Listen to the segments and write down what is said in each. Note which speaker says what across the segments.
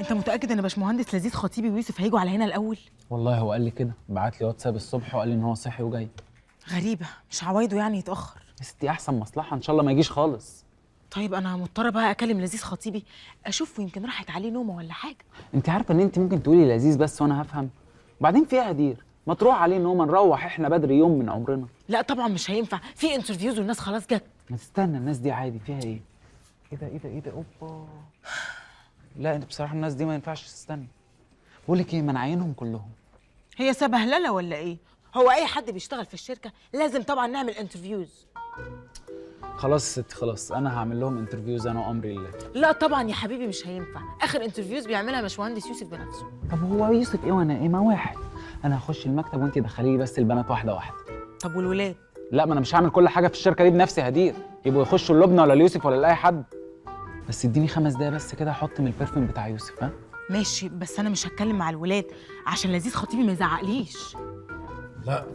Speaker 1: انت متاكد ان باشمهندس لذيذ خطيبي ويوسف هيجوا على هنا الاول؟
Speaker 2: والله هو قال لي كده، بعت لي واتساب الصبح وقال لي ان هو صحي وجاي.
Speaker 1: غريبه، مش عوايده يعني يتاخر.
Speaker 2: يا ستي احسن مصلحه، ان شاء الله ما يجيش خالص.
Speaker 1: طيب انا مضطره بقى اكلم لذيذ خطيبي اشوفه، يمكن راحت عليه نومه ولا حاجه.
Speaker 2: انت عارفه ان انت ممكن تقولي لذيذ بس وانا هفهم، وبعدين فيها هدير ما تروح عليه ان هو نروح احنا بدري يوم من عمرنا.
Speaker 1: لا طبعا مش هينفع، في انترفيوز والناس خلاص جت.
Speaker 2: ما تستنى، الناس دي عادي فيها ايه؟ ايه ده اوبا. لا انت بصراحه الناس دي ما ينفعش تستنى. بقول لك ايه، ما نعينهم كلهم.
Speaker 1: هي سبهلله ولا ايه؟ هو اي حد بيشتغل في الشركه لازم طبعا نعمل انترفيوز.
Speaker 2: خلاص يا ستي خلاص، انا هعمل لهم انترفيوز انا وامري الله.
Speaker 1: لا طبعا يا حبيبي مش هينفع، اخر انترفيوز بيعملها باشمهندس يوسف بنفسه.
Speaker 2: طب هو يوسف ايه وانا ايه؟ ما واحد. انا هخش المكتب وانت دخلي لي بس البنات واحده واحده.
Speaker 1: طب والولاد؟
Speaker 2: لا ما انا مش هعمل كل حاجه في الشركه دي بنفسي هدير، يبقوا يخشوا اللبنه ولا ليوسف ولا لاي حد. بس اديني 5 دقايق بس كده احط من البرفيوم بتاع يوسف. ها
Speaker 1: ماشي، بس انا مش هتكلم مع الولاد عشان لذيذ خطيبي ما يزعقليش.
Speaker 3: لا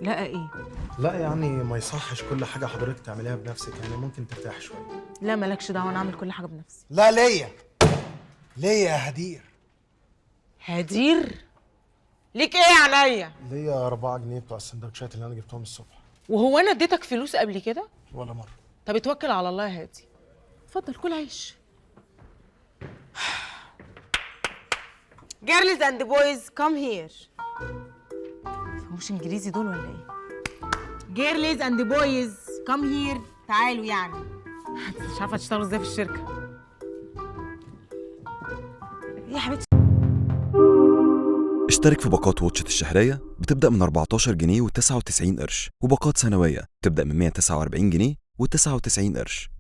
Speaker 1: لا ايه؟
Speaker 3: لا يعني ما يصحش كل حاجه حضرتك تعمليها بنفسك، يعني ممكن ترتاح شويه.
Speaker 1: لا مالكش دعوه، انا اعمل كل حاجه بنفسي.
Speaker 3: لا ليا يا هدير.
Speaker 1: هدير؟ ليك ايه عليا؟
Speaker 3: ليا 4 جنيه بتوع السندوتشات اللي انا جبتهم الصبح.
Speaker 1: وهو انا اديتك فلوس قبل كده؟
Speaker 3: ولا مره.
Speaker 1: طب اتوكل على الله يا هادي، اتفضل كل عيش. جيرلز اند بويز كام هير. مش انجليزي دول ولا ايه؟ جيرلز اند بويز كام هير، تعالوا يعني. مش عارفه تشتغلوا ازاي في الشركه. ايه يا حبيبتي؟
Speaker 4: اشترك في باقات واتشت الشهرية بتبدأ من 14 جنيه و99 قرش، وباقات سنوية بتبدأ من 149 جنيه و99 قرش.